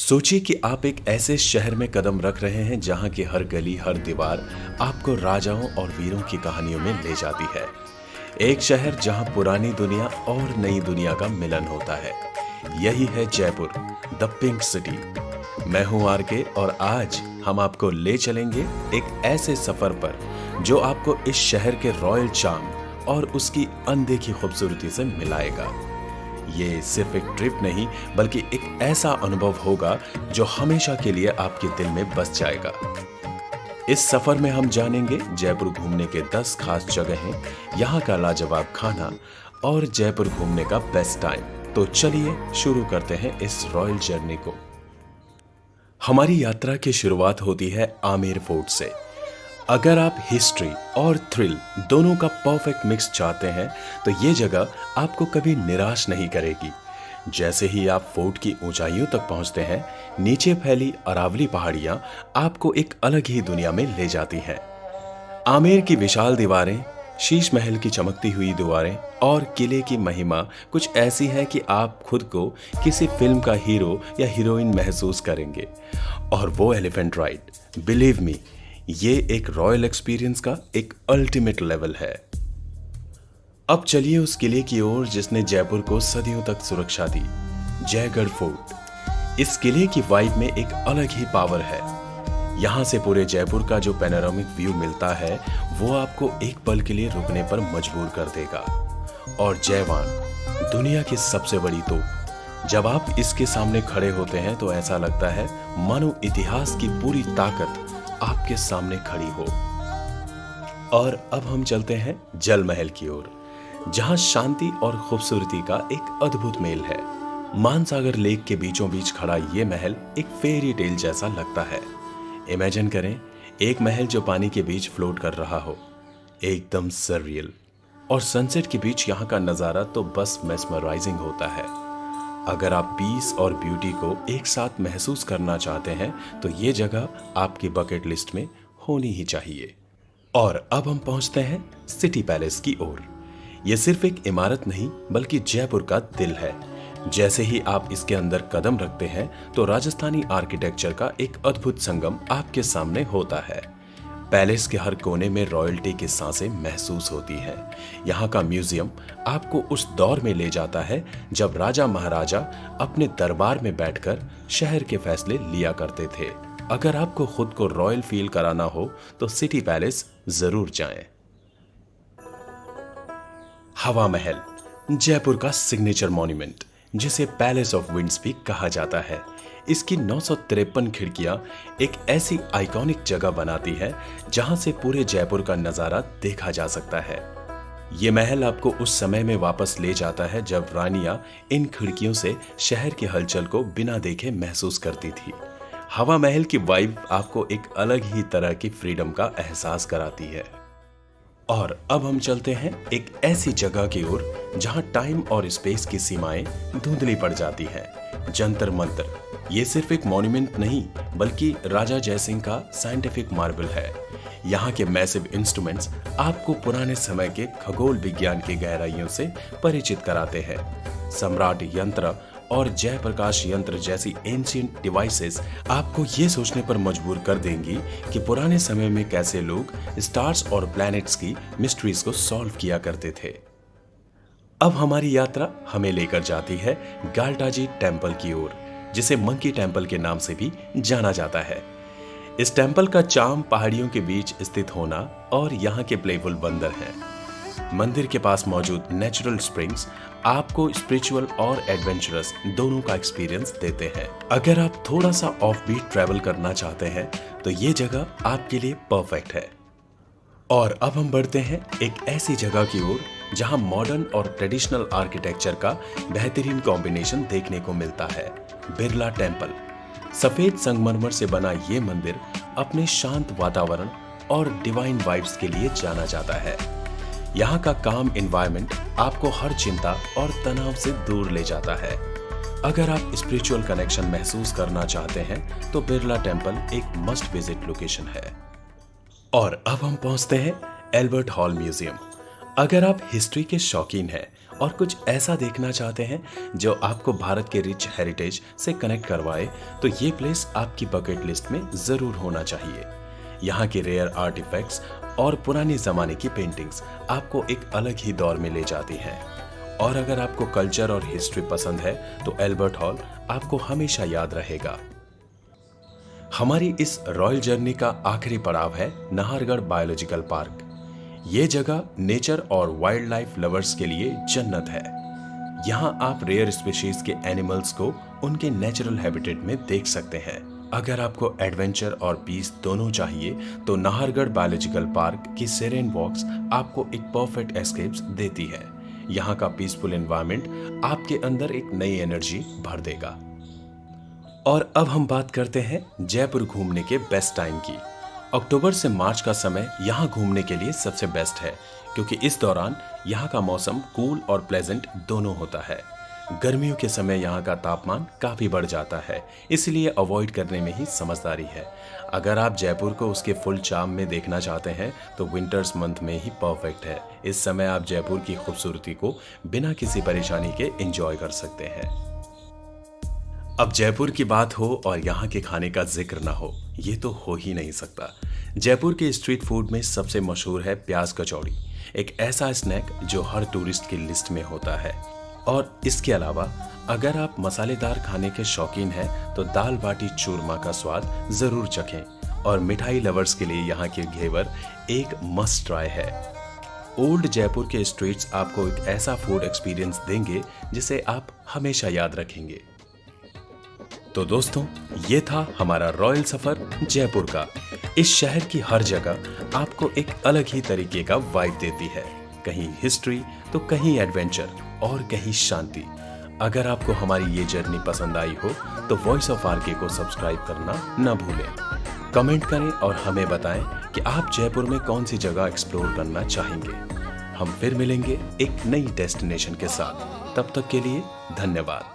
सोचिए कि आप एक ऐसे शहर में कदम रख रहे हैं जहां की हर गली हर दीवार आपको राजाओं और वीरों की कहानियों में ले जाती है। एक शहर जहां पुरानी दुनिया और नई दुनिया का मिलन होता है। यही है जयपुर, द पिंक सिटी। मैं हूं आरके और आज हम आपको ले चलेंगे एक ऐसे सफर पर जो आपको इस शहर के रॉयल चार्म और उसकी अनदेखी खूबसूरती से मिलाएगा। ये सिर्फ एक ट्रिप नहीं बल्कि एक ऐसा अनुभव होगा जो हमेशा के लिए आपके दिल में बस जाएगा। इस सफर में हम जानेंगे जयपुर घूमने के 10 खास जगहें, यहाँ का लाजवाब खाना और जयपुर घूमने का बेस्ट टाइम। तो चलिए शुरू करते हैं इस रॉयल जर्नी को। हमारी यात्रा की शुरुआत होती है आमेर फोर्ट से। अगर आप हिस्ट्री और थ्रिल दोनों का परफेक्ट मिक्स चाहते हैं तो ये जगह आपको कभी निराश नहीं करेगी। जैसे ही आप फोर्ट की ऊंचाइयों तक पहुंचते हैं, नीचे फैली अरावली पहाड़ियां आपको एक अलग ही दुनिया में ले जाती हैं। आमेर की विशाल दीवारें, शीश महल की चमकती हुई दीवारें और किले की महिमा कुछ ऐसी है कि आप खुद को किसी फिल्म का हीरो या हीरोइन महसूस करेंगे। और वो एलिफेंट राइड, बिलीव मी, ये एक रॉयल एक्सपीरियंस का एक अल्टीमेट लेवल है। अब चलिए उस किले की ओर जिसने जयपुर को सदियों तक सुरक्षा दी, जयगढ़ फोर्ट। इस किले की वाइब में एक अलग ही पावर है। यहां से पूरे जयपुर का जो पैनोरामिक व्यू मिलता है वो आपको एक पल के लिए रुकने पर मजबूर कर देगा। और जयवान, दुनिया की सबसे बड़ी तोप, जब आप इसके सामने खड़े होते हैं तो ऐसा लगता है मानो इतिहास की पूरी ताकत आपके सामने खड़ी हो। और अब हम चलते हैं जल महल की ओर, जहां शांति और खूबसूरती का एक अद्भुत मेल है। मानसागर लेक के बीचों बीच खड़ा ये महल एक फेरी टेल जैसा लगता है। इमेजिन करें एक महल जो पानी के बीच फ्लोट कर रहा हो, एकदम सररियल। और सनसेट के बीच यहाँ का नजारा तो बस मेस्मराइजिंग होता है। अगर आप पीस और ब्यूटी को एक साथ महसूस करना चाहते हैं तो ये जगह आपकी बकेट लिस्ट में होनी ही चाहिए। और अब हम पहुंचते हैं सिटी पैलेस की ओर। यह सिर्फ एक इमारत नहीं बल्कि जयपुर का दिल है। जैसे ही आप इसके अंदर कदम रखते हैं तो राजस्थानी आर्किटेक्चर का एक अद्भुत संगम आपके सामने होता है। पैलेस के हर कोने में रॉयल्टी की सांसें महसूस होती हैं। यहाँ का म्यूजियम आपको उस दौर में ले जाता है जब राजा महाराजा अपने दरबार में बैठकर शहर के फैसले लिया करते थे। अगर आपको खुद को रॉयल फील कराना हो तो सिटी पैलेस जरूर जाएं। हवा महल, जयपुर का सिग्नेचर मॉन्यूमेंट, जिसे पैलेस ऑफ विंड्स भी कहा जाता है। इसकी 953 खिड़कियां एक ऐसी आइकॉनिक जगह बनाती है जहां से पूरे जयपुर का नजारा देखा जा सकता है। ये महल आपको उस समय में वापस ले जाता है जब रानियां इन खिड़कियों से शहर की हलचल को बिना देखे महसूस करती थी। हवा महल की वाइब आपको एक अलग ही तरह की फ्रीडम का एहसास कराती है। और अब हम चलते हैं एक ऐसी जगह की ओर जहां टाइम और स्पेस की सीमाएं धुंधली पड़ जाती हैं। जंतर मंतर, ये सिर्फ एक मॉन्यूमेंट नहीं बल्कि राजा जयसिंह का साइंटिफिक मार्वल है। यहाँ के मैसिव इंस्ट्रूमेंट्स आपको पुराने समय के खगोल विज्ञान की गहराइयों से परिचित कराते हैं। सम्राट यंत्र और जयप्रकाश यंत्र जैसी एंशिएंट डिवाइसेस आपको ये सोचने पर मजबूर कर देंगी कि पुराने समय में कैसे लोग स्टार्स और प्लैनेट्स की मिस्ट्रीज को सॉल्व किया करते थे। अब हमारी यात्रा हमें लेकर जाती है गाल्टाजी टेम्पल की ओर, जिसे मंकी टेम्पल के नाम से भी जाना जाता है। इस टेम्पल का चार्म पहाड़ियों के बीच स्थित होना और यहाँ के प्लेफुल बंदर हैं। मंदिर के पास मौजूद नेचुरल स्प्रिंग्स आपको स्पिरिचुअल और एडवेंचरस दोनों का एक्सपीरियंस देते हैं। अगर आप थोड़ा सा ऑफ बीट ट्रैवल करना चाहते हैं तो ये जगह आपके लिए परफेक्ट है। और अब हम बढ़ते हैं एक ऐसी जगह की ओर जहां मॉडर्न और ट्रेडिशनल आर्किटेक्चर का बेहतरीन कॉम्बिनेशन देखने को मिलता है, बिरला टेम्पल। सफेद संगमरमर से बना ये मंदिर अपने शांत वातावरण और डिवाइन वाइब्स के लिए जाना जाता है। यहाँ का काम एनवायरनमेंट आपको हर चिंता और तनाव से दूर ले जाता है। अगर आप स्पिरिचुअल कनेक्शन महसूस करना चाहते हैं तो बिरला टेम्पल एक मस्ट विजिट लोकेशन है। और अब हम पहुंचते हैं एल्बर्ट हॉल म्यूजियम। अगर आप हिस्ट्री के शौकीन हैं और कुछ ऐसा देखना चाहते हैं जो आपको भारत के रिच हेरिटेज से कनेक्ट करवाए, तो ये प्लेस आपकी बकेट लिस्ट में जरूर होना चाहिए। यहाँ के रेयर आर्टिफैक्ट्स और पुराने जमाने की पेंटिंग्स आपको एक अलग ही दौर में ले जाती हैं। और अगर आपको कल्चर और हिस्ट्री पसंद है तो एल्बर्ट हॉल आपको हमेशा याद रहेगा। हमारी इस रॉयल जर्नी का आखिरी पड़ाव है नाहरगढ़ बायोलॉजिकल पार्क। ये जगह नेचर और वाइल्ड लाइफ लवर्स के लिए जन्नत है। यहाँ आप रेयर स्पीशीज के एनिमल्स को उनके नेचुरल हैबिटेट में देख सकते हैं। अगर आपको एडवेंचर और पीस दोनों चाहिए तो नाहरगढ़ बायोलॉजिकल पार्क की सेरेन वॉक्स आपको एक परफेक्ट एस्केप्स देती है। यहाँ का पीसफुल एनवायरनमेंट आपके अंदर एक नई एनर्जी भर देगा। और अब हम बात करते हैं जयपुर घूमने के बेस्ट टाइम की। अक्टूबर से मार्च का समय यहाँ घूमने के लिए सबसे बेस्ट है, क्योंकि इस दौरान यहाँ का मौसम कूल और प्लेजेंट दोनों होता है। गर्मियों के समय यहाँ का तापमान काफी बढ़ जाता है, इसलिए अवॉइड करने में ही समझदारी है। अगर आप जयपुर को उसके फुल चार्म में देखना चाहते हैं तो विंटर्स मंथ में ही परफेक्ट है। इस समय आप जयपुर की खूबसूरती को बिना किसी परेशानी के एंजॉय कर सकते हैं। अब जयपुर की बात हो और यहाँ के खाने का जिक्र ना हो, ये तो हो ही नहीं सकता। जयपुर के स्ट्रीट फूड में सबसे मशहूर है प्याज कचौड़ी, एक ऐसा स्नैक जो हर टूरिस्ट की लिस्ट में होता है। और इसके अलावा अगर आप मसालेदार खाने के शौकीन हैं तो दाल बाटी चूरमा का स्वाद जरूर चखें। और मिठाई लवर्स के लिए यहाँ के घेवर एक मस्ट ट्राई है। ओल्ड जयपुर के स्ट्रीट्स आपको एक ऐसा फूड एक्सपीरियंस देंगे जिसे आप हमेशा याद रखेंगे। तो दोस्तों, ये था हमारा रॉयल सफर जयपुर का। इस शहर की हर जगह आपको एक अलग ही तरीके का वाइब देती है, कहीं हिस्ट्री तो कहीं एडवेंचर और कहीं शांति। अगर आपको हमारी ये जर्नी पसंद आई हो तो वॉइस ऑफ आरके को सब्सक्राइब करना न भूलें। कमेंट करें और हमें बताएं कि आप जयपुर में कौन सी जगह एक्सप्लोर करना चाहेंगे। हम फिर मिलेंगे एक नई डेस्टिनेशन के साथ। तब तक के लिए धन्यवाद।